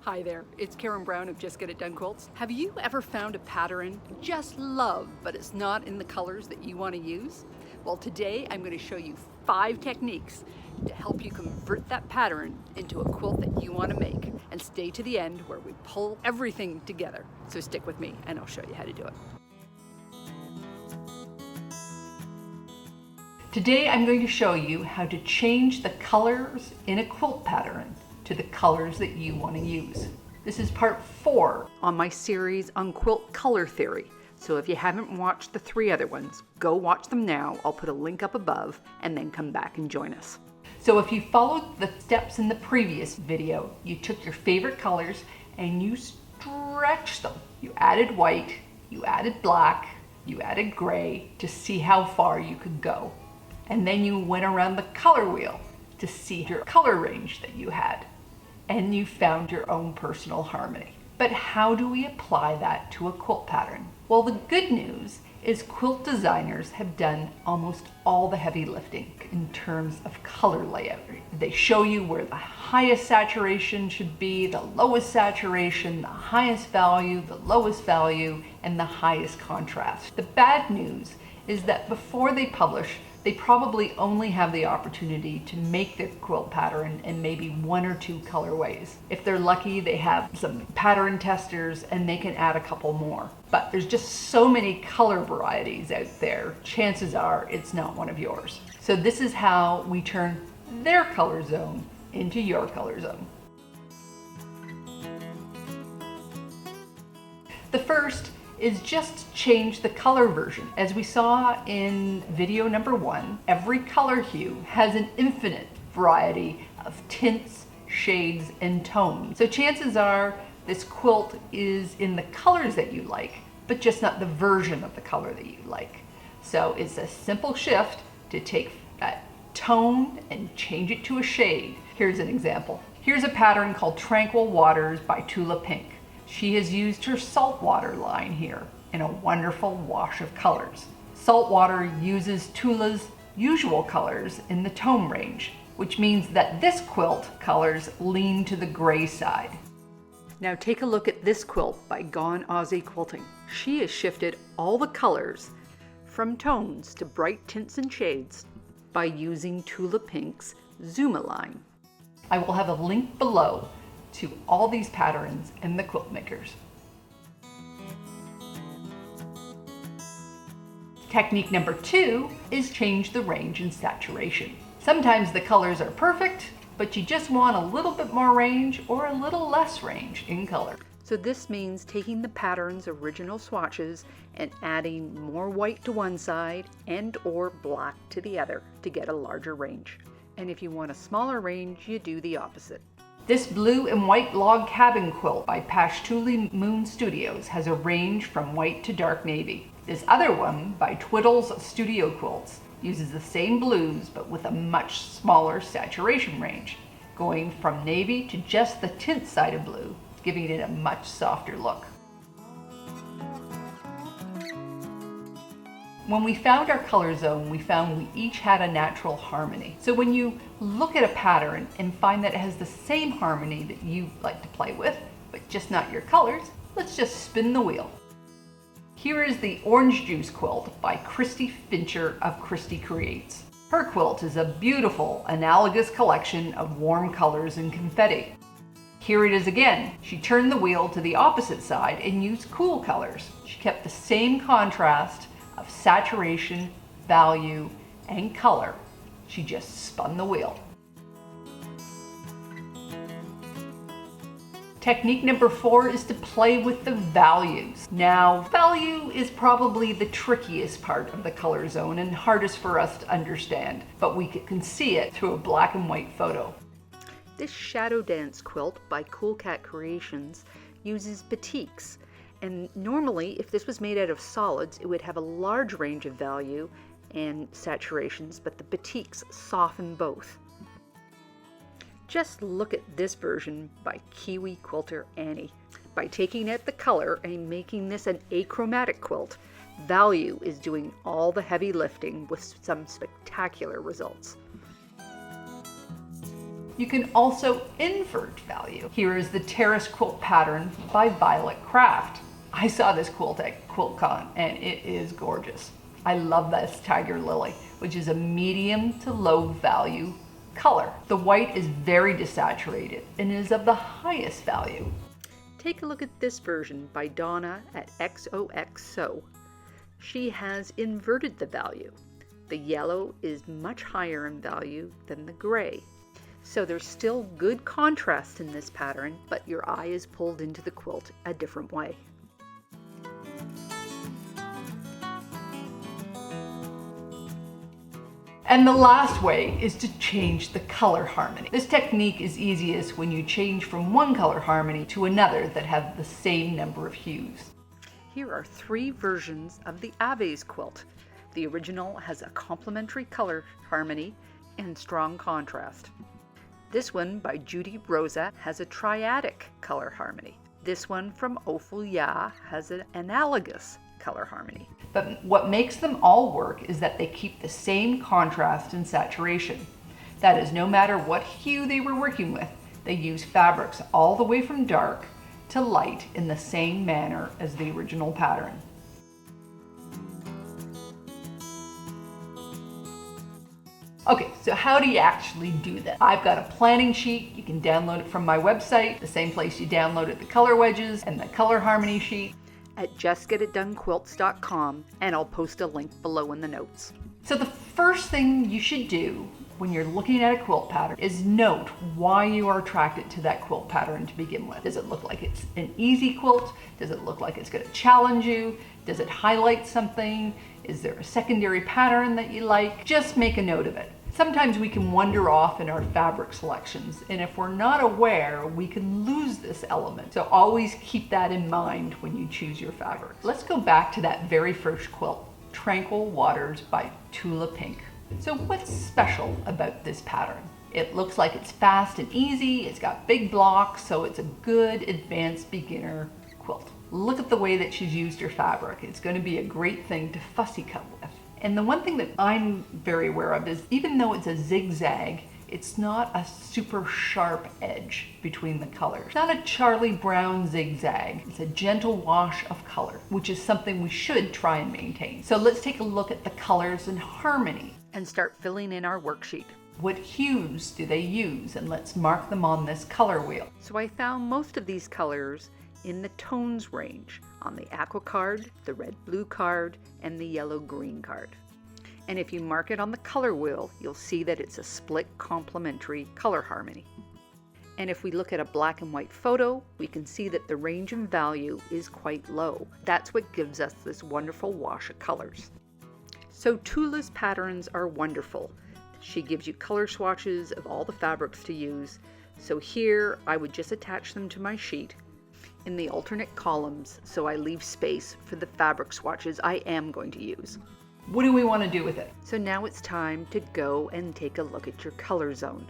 Hi there, it's Karen Brown of Just Get It Done Quilts. Have you ever found a pattern you just love, but it's not in the colors that you want to use? Well, today I'm going to show you 5 techniques to help you convert that pattern into a quilt that you want to make. And stay to the end where we pull everything together. So stick with me and I'll show you how to do it. Today I'm going to show you how to change the colors in a quilt pattern to the colors that you want to use. This is part 4 on my series on quilt color theory. So if you haven't watched the 3 other ones, go watch them now. I'll put a link up above and then come back and join us. So if you followed the steps in the previous video, you took your favorite colors and you stretched them. You added white, you added black, you added gray to see how far you could go. And then you went around the color wheel to see your color range that you had. And you found your own personal harmony. But how do we apply that to a quilt pattern? Well, the good news is quilt designers have done almost all the heavy lifting in terms of color layout. They show you where the highest saturation should be, the lowest saturation, the highest value, the lowest value, and the highest contrast. The bad news is that before they publish, they probably only have the opportunity to make the quilt pattern in maybe 1 or 2 colorways. If they're lucky, they have some pattern testers and they can add a couple more. But there's just so many color varieties out there, chances are it's not one of yours. So this is how we turn their color zone into your color zone. The first is just change the color version. As we saw in video number 1, every color hue has an infinite variety of tints, shades, and tones. So chances are this quilt is in the colors that you like, but just not the version of the color that you like. So it's a simple shift to take that tone and change it to a shade. Here's an example. Here's a pattern called Tranquil Waters by Tula Pink. She has used her saltwater line here in a wonderful wash of colors. Saltwater uses Tula's usual colors in the tone range, which means that this quilt colors lean to the gray side. Now take a look at this quilt by Gone Aussie Quilting. She has shifted all the colors from tones to bright tints and shades by using Tula Pink's Zuma line. I will have a link below to all these patterns in the Quilt Makers. Technique number 2 is change the range and saturation. Sometimes the colors are perfect, but you just want a little bit more range or a little less range in color. So this means taking the pattern's original swatches and adding more white to one side and or black to the other to get a larger range. And if you want a smaller range, you do the opposite. This blue and white log cabin quilt by Patchouli Moon Studios has a range from white to dark navy. This other one by Twiddles Studio Quilts uses the same blues but with a much smaller saturation range, going from navy to just the tint side of blue, giving it a much softer look. When we found our color zone, we found we each had a natural harmony. So when you look at a pattern and find that it has the same harmony that you like to play with, but just not your colors, let's just spin the wheel. Here is the Orange Juice quilt by Cristy Fincher of Cristy Creates. Her quilt is a beautiful analogous collection of warm colors and confetti. Here it is again. She turned the wheel to the opposite side and used cool colors. She kept the same contrast of saturation, value, and color. She just spun the wheel. Technique number 4 is to play with the values. Now, value is probably the trickiest part of the color zone and hardest for us to understand, but we can see it through a black and white photo. This Shadow Dance quilt by Cool Cat Creations uses batiks. And normally, if this was made out of solids, it would have a large range of value and saturations, but the batiks soften both. Just look at this version by Kiwi Quilter Annie. By taking out the color and making this an achromatic quilt, value is doing all the heavy lifting with some spectacular results. You can also invert value. Here is the Terrace Quilt Pattern by Violet Craft. I saw this quilt at QuiltCon and it is gorgeous. I love this Tiger Lily, which is a medium to low value color. The white is very desaturated and is of the highest value. Take a look at this version by Donna at XOXO. She has inverted the value. The yellow is much higher in value than the gray. So there's still good contrast in this pattern, but your eye is pulled into the quilt a different way. And the last way is to change the color harmony. This technique is easiest when you change from one color harmony to another that have the same number of hues. Here are 3 versions of the Ave's quilt. The original has a complementary color harmony and strong contrast. This one by Judy Rosa has a triadic color harmony. This one from Opal Ya has an analogous color harmony. But what makes them all work is that they keep the same contrast and saturation. That is, no matter what hue they were working with, they use fabrics all the way from dark to light in the same manner as the original pattern. Okay, so how do you actually do that? I've got a planning sheet. You can download it from my website, the same place you downloaded the color wedges and the color harmony sheet, at justgetitdonequilts.com, and I'll post a link below in the notes. So the first thing you should do when you're looking at a quilt pattern is note why you are attracted to that quilt pattern to begin with. Does it look like it's an easy quilt? Does it look like it's going to challenge you? Does it highlight something? Is there a secondary pattern that you like? Just make a note of it. Sometimes we can wander off in our fabric selections, and if we're not aware, we can lose this element. So always keep that in mind when you choose your fabric. Let's go back to that very first quilt, Tranquil Waters by Tula Pink. So what's special about this pattern? It looks like it's fast and easy, it's got big blocks, so it's a good advanced beginner quilt. Look at the way that she's used her fabric. It's going to be a great thing to fussy cut with. And the one thing that I'm very aware of is even though it's a zigzag, it's not a super sharp edge between the colors. It's not a Charlie Brown zigzag. It's a gentle wash of color, which is something we should try and maintain. So let's take a look at the colors and harmony and start filling in our worksheet. What hues do they use? And let's mark them on this color wheel. So I found most of these colors in the tones range on the aqua card, the red-blue card, and the yellow-green card. And if you mark it on the color wheel, you'll see that it's a split complementary color harmony. And if we look at a black and white photo, we can see that the range in value is quite low. That's what gives us this wonderful wash of colors. So Tula's patterns are wonderful. She gives you color swatches of all the fabrics to use. So here I would just attach them to my sheet in the alternate columns so I leave space for the fabric swatches I am going to use. What do we want to do with it? So now it's time to go and take a look at your color zone.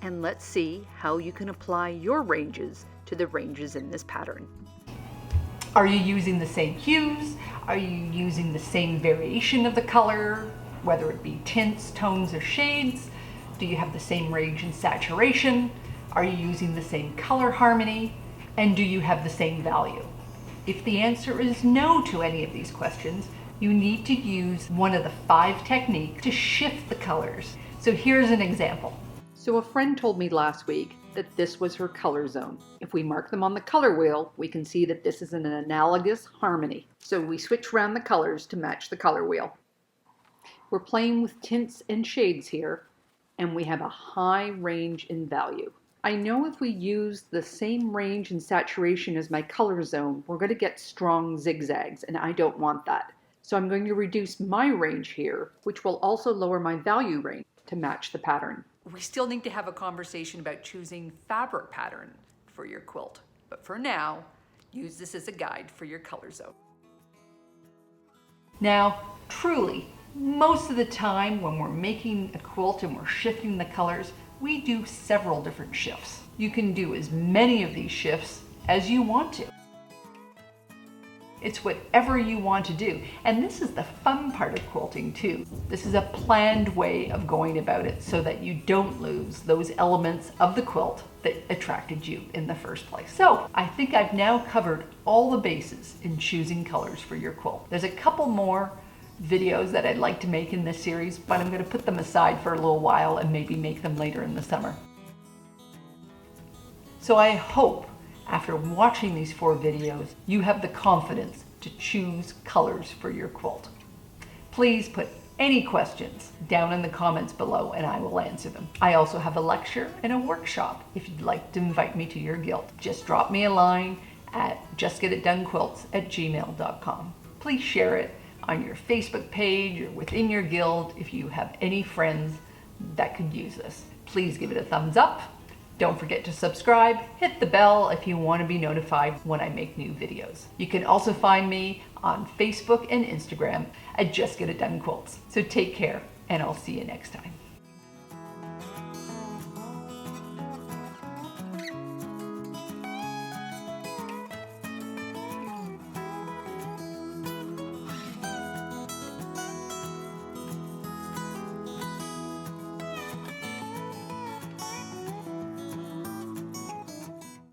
And let's see how you can apply your ranges to the ranges in this pattern. Are you using the same hues? Are you using the same variation of the color, whether it be tints, tones, or shades? Do you have the same range and saturation? Are you using the same color harmony? And do you have the same value? If the answer is no to any of these questions, you need to use one of the 5 techniques to shift the colors. So here's an example. So a friend told me last week that this was her color zone. If we mark them on the color wheel, we can see that this is an analogous harmony. So we switch around the colors to match the color wheel. We're playing with tints and shades here, and we have a high range in value. I know if we use the same range and saturation as my color zone, we're going to get strong zigzags, and I don't want that. So I'm going to reduce my range here, which will also lower my value range to match the pattern. We still need to have a conversation about choosing fabric pattern for your quilt, but for now, use this as a guide for your color zone. Now, truly, most of the time when we're making a quilt and we're shifting the colors, we do several different shifts. You can do as many of these shifts as you want to. It's whatever you want to do. And this is the fun part of quilting too. This is a planned way of going about it so that you don't lose those elements of the quilt that attracted you in the first place. So I think I've now covered all the bases in choosing colors for your quilt. There's a couple more videos that I'd like to make in this series, but I'm going to put them aside for a little while and maybe make them later in the summer. So I hope after watching these 4 videos, you have the confidence to choose colors for your quilt. Please put any questions down in the comments below and I will answer them. I also have a lecture and a workshop if you'd like to invite me to your guild. Just drop me a line at justgetitdonequilts@gmail.com. Please share it on your Facebook page or within your guild if you have any friends that could use this. Please give it a thumbs up. Don't forget to subscribe, hit the bell if you want to be notified when I make new videos. You can also find me on Facebook and Instagram at Just Get It Done Quilts. So take care and I'll see you next time.